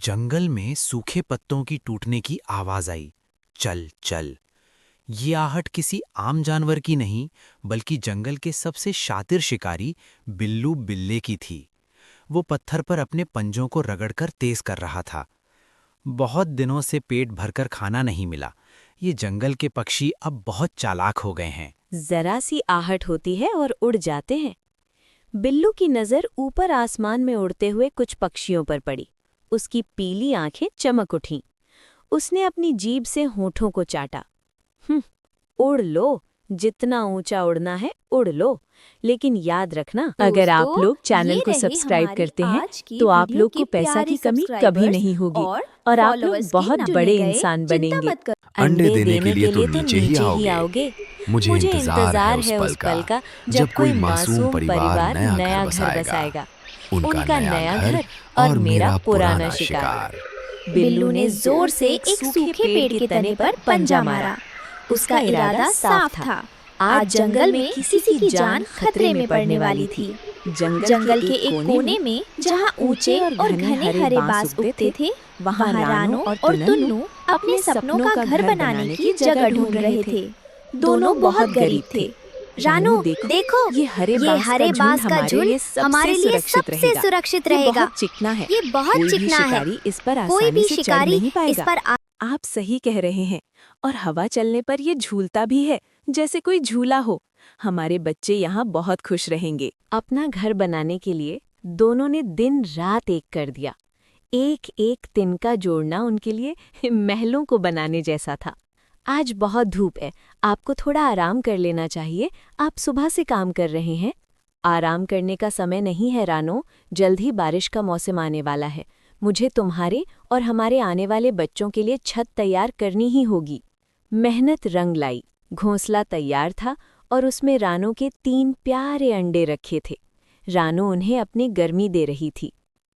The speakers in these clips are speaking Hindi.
जंगल में सूखे पत्तों की टूटने की आवाज आई। चल चल। ये आहट किसी आम जानवर की नहीं, बल्कि जंगल के सबसे शातिर शिकारी बिल्लू बिल्ले की थी। वो पत्थर पर अपने पंजों को रगड़कर तेज कर रहा था। बहुत दिनों से पेट भरकर खाना नहीं मिला। ये जंगल के पक्षी अब बहुत चालाक हो गए हैं। जरा सी आहट होती है और उड़ जाते हैं। बिल्लू की नजर ऊपर आसमान में उड़ते हुए कुछ पक्षियों पर पड़ी। उसकी पीली आंखें चमक उठीं। उसने अपनी जीभ से होठों को चाटा। उड़ लो, जितना ऊंचा उड़ना है उड़ लो, लेकिन याद रखना, अगर आप लोग चैनल को सब्सक्राइब करते हैं तो आप लोग को पैसा की कमी कभी नहीं होगी और आप लोग बहुत बड़े इंसान बनेंगे। अंडे देने के लिए तो नीचे ही आओगे। मुझे इंतजार है उस पल का जब कोई मासूम परिवार नया घर बसाएगा। उनका नया घर और मेरा पुराना शिकार। बिल्लू ने जोर से एक सूखे पेड़ के तने पर पंजा मारा। उसका इरादा साफ था। आज जंगल में किसी की जान खतरे में पड़ने वाली थी। जंगल के एक कोने में जहाँ ऊंचे और घने हरे बांस उगते थे, वहाँ रानो और टुन्नू अपने सपनों का घर बनाने की जगह ढूंढ रहे थे। दोनों बहुत गरीब थे। रानो, देखो, ये हरे बांस का झुंड हमारे लिए सबसे सुरक्षित रहेगा। चिकना है, ये बहुत चिकना है, इस पर कोई भी आसानी से चढ़ शिकारी नहीं पाएगा। इस पर आप सही कह रहे हैं, और हवा चलने पर ये झूलता भी है, जैसे कोई झूला हो। हमारे बच्चे यहाँ बहुत खुश रहेंगे। अपना घर बनाने के लिए दोनों ने दिन रात एक कर दिया। एक एक तिनका जोड़ना उनके लिए महलों को बनाने जैसा था। आज बहुत धूप है, आपको थोड़ा आराम कर लेना चाहिए। आप सुबह से काम कर रहे हैं। आराम करने का समय नहीं है रानो, जल्द ही बारिश का मौसम आने वाला है। मुझे तुम्हारे और हमारे आने वाले बच्चों के लिए छत तैयार करनी ही होगी। मेहनत रंग लाई। घोंसला तैयार था और उसमें रानो के 3 प्यारे अंडे रखे थे। रानो उन्हें अपनी गर्मी दे रही थी।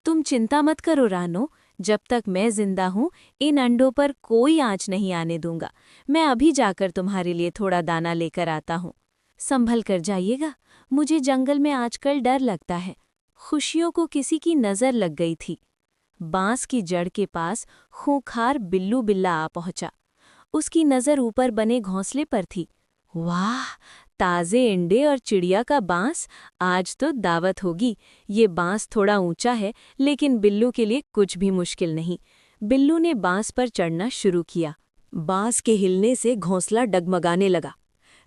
तुम चिंता मत करो रानो, जब तक मैं जिंदा हूँ इन अंडों पर कोई आंच नहीं आने दूंगा। मैं अभी जाकर तुम्हारे लिए थोड़ा दाना लेकर आता हूँ। संभल कर जाइएगा, मुझे जंगल में आजकल डर लगता है। खुशियों को किसी की नज़र लग गई थी। बांस की जड़ के पास खूंखार बिल्लू बिल्ला आ पहुंचा। उसकी नज़र ऊपर बने घोंसले पर थी। वाह, ताज़े अंडे और चिड़िया का बांस, आज तो दावत होगी। ये बांस थोड़ा ऊंचा है, लेकिन बिल्लू के लिए कुछ भी मुश्किल नहीं। बिल्लू ने बांस पर चढ़ना शुरू किया। बांस के हिलने से घोंसला डगमगाने लगा।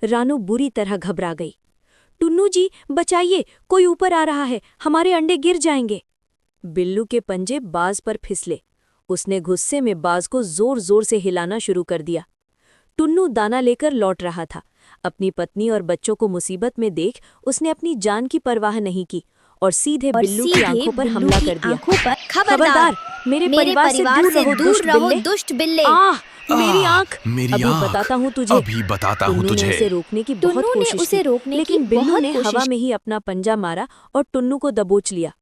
रानू बुरी तरह घबरा गई। टुन्नू जी, बचाइए, कोई ऊपर आ रहा है, हमारे अंडे गिर जाएंगे। बिल्लू के पंजे बाज पर फिसले। उसने गुस्से में बाज को जोर जोर से हिलाना शुरू कर दिया। टुन्नू दाना लेकर लौट रहा था। अपनी पत्नी और बच्चों को मुसीबत में देख उसने अपनी जान की परवाह नहीं की और सीधे बिल्लू की आंखों पर हमला कर दिया। खबरदार, मेरे परिवार से दूर रहो दुष्ट बिल्ले। मेरी आंख, अभी बताता हूँ तुझे। टुन्नू ने उसे रोकने की बहुत कोशिश की, लेकिन बिल्लू ने हवा में ही अपना पंजा मारा और टुन्नू को दबोच लिया।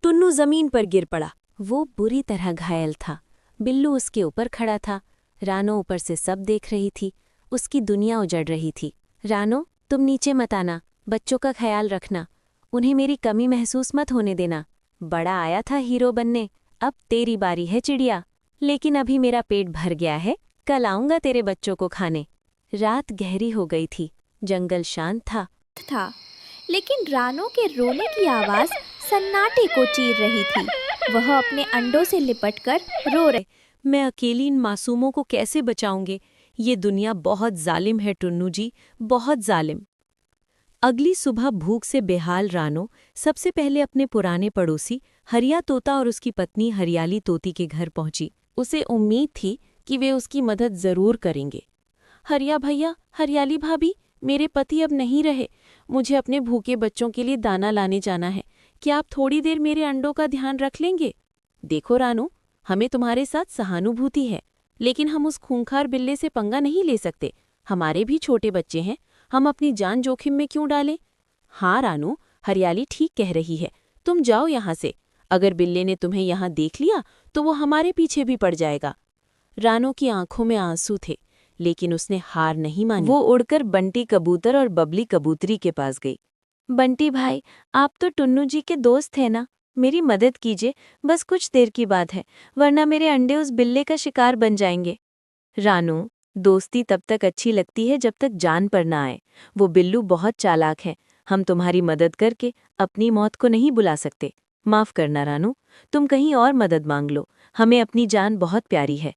टुन्नू जमीन पर गिर पड़ा। वो बुरी तरह घायल था। बिल्लू उसके ऊपर खड़ा था। रानो ऊपर से सब देख रही थी। उसकी दुनिया उजड़ रही थी। रानो, तुम नीचे मत आना, बच्चों का ख्याल रखना, उन्हें मेरी कमी महसूस मत होने देना। बड़ा आया था हीरो बनने, अब तेरी बारी है चिड़िया। लेकिन अभी मेरा पेट भर गया है, कल आऊंगा तेरे बच्चों को खाने। रात गहरी हो गई थी। जंगल शांत था। लेकिन रानो के रोने की आवाज सन्नाटे को चीर रही थी। वह अपने अंडों से लिपटकर रो रही। मैं अकेली इन मासूमों को कैसे बचाऊंगी? ये दुनिया बहुत जालिम है टुन्नू जी, बहुत जालिम। अगली सुबह भूख से बेहाल रानो सबसे पहले अपने पुराने पड़ोसी हरिया तोता और उसकी पत्नी हरियाली तोती के घर पहुंची। उसे उम्मीद थी कि वे उसकी मदद जरूर करेंगे। हरिया भैया, हरियाली भाभी, मेरे पति अब नहीं रहे। मुझे अपने भूखे बच्चों के लिए दाना लाने जाना है। क्या आप थोड़ी देर मेरे अंडों का ध्यान रख लेंगे? देखो रानो, हमें तुम्हारे साथ सहानुभूति है, लेकिन हम उस खूंखार बिल्ले से पंगा नहीं ले सकते। हमारे भी छोटे बच्चे हैं, हम अपनी जान जोखिम में क्यों डालें? हाँ रानू, हरियाली ठीक कह रही है, तुम जाओ यहाँ से। अगर बिल्ले ने तुम्हें यहाँ देख लिया तो वो हमारे पीछे भी पड़ जाएगा। रानो की आंखों में आंसू थे, लेकिन उसने हार नहीं मानी। वो उड़कर बंटी कबूतर और बबली कबूतरी के पास गई। बंटी भाई, आप तो टुन्नू जी के दोस्त हैं ना? मेरी मदद कीजिए, बस कुछ देर की बात है, वरना मेरे अंडे उस बिल्ले का शिकार बन जाएंगे। रानू, दोस्ती तब तक अच्छी लगती है जब तक जान पर ना आए। वो बिल्लू बहुत चालाक है, हम तुम्हारी मदद करके अपनी मौत को नहीं बुला सकते। माफ करना रानू, तुम कहीं और मदद मांग लो, हमें अपनी जान बहुत प्यारी है।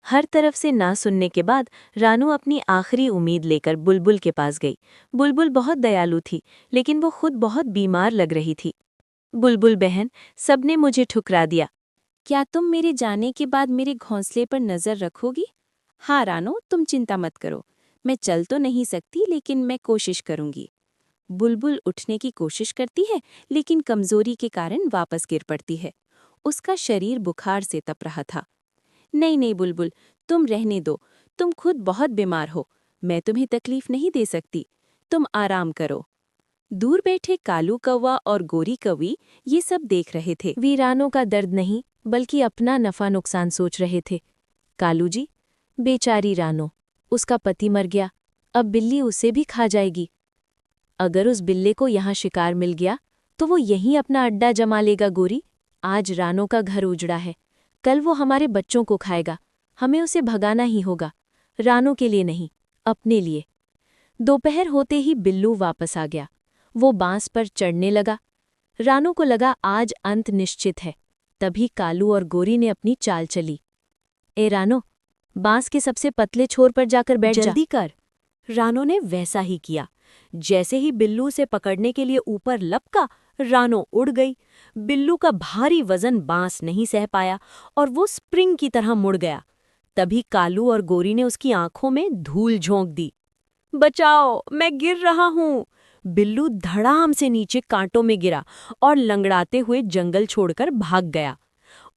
हर तरफ से ना सुनने के बाद रानू अपनी आखिरी उम्मीद लेकर बुलबुल के पास गई। बुलबुल बहुत दयालु थी, लेकिन वो खुद बहुत बीमार लग रही थी। बुलबुल बहन, सबने मुझे ठुकरा दिया। क्या तुम मेरे जाने के बाद मेरे घोंसले पर नजर रखोगी? हाँ रानो, तुम चिंता मत करो। मैं चल तो नहीं सकती, लेकिन मैं कोशिश करूंगी। बुलबुल उठने की कोशिश करती है, लेकिन कमजोरी के कारण वापस गिर पड़ती है। उसका शरीर बुखार से तप रहा था। नहीं नहीं बुलबुल, तुम रहने दो, तुम खुद बहुत बीमार हो, मैं तुम्हें तकलीफ नहीं दे सकती, तुम आराम करो। दूर बैठे कालू कौवा और गोरी कौवी ये सब देख रहे थे। वीरानों का दर्द नहीं, बल्कि अपना नफा नुकसान सोच रहे थे। कालू जी, बेचारी रानो, उसका पति मर गया, अब बिल्ली उसे भी खा जाएगी। अगर उस बिल्ले को यहाँ शिकार मिल गया तो वो यहीं अपना अड्डा जमा लेगा। गोरी, आज रानो का घर उजड़ा है, कल वो हमारे बच्चों को खाएगा, हमें उसे भगाना ही होगा, रानो के लिए नहीं, अपने लिए। दोपहर होते ही बिल्लू वापस आ गया। वो बांस पर चढ़ने लगा। रानो को लगा आज अंत निश्चित है। तभी कालू और गोरी ने अपनी चाल चली। ए रानो, बांस के सबसे पतले छोर पर जाकर बैठ जा। जल्दी कर। रानो ने वैसा ही किया। जैसे ही बिल्लू उसे पकड़ने के लिए ऊपर लपका, रानो उड़ गई। बिल्लू का भारी वजन बांस नहीं सह पाया और वो स्प्रिंग की तरह मुड़ गया। तभी कालू और गोरी ने उसकी आंखों में धूल झोंक दी। बचाओ, मैं गिर रहा हूँ। बिल्लू धड़ाम से नीचे कांटों में गिरा और लंगड़ाते हुए जंगल छोड़कर भाग गया।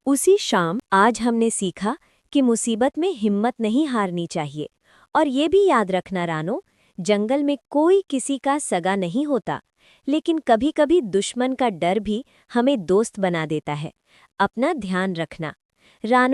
उसी शाम आज हमने सीखा कि मुसीबत में हिम्मत नहीं हारनी चाहिए। और ये भी याद रखना रानो, जंगल में कोई किसी का सगा नहीं होता, लेकिन कभी-कभी दुश्मन का डर भी हमें दोस्त बना देता है। अपना ध्यान रखना। रानो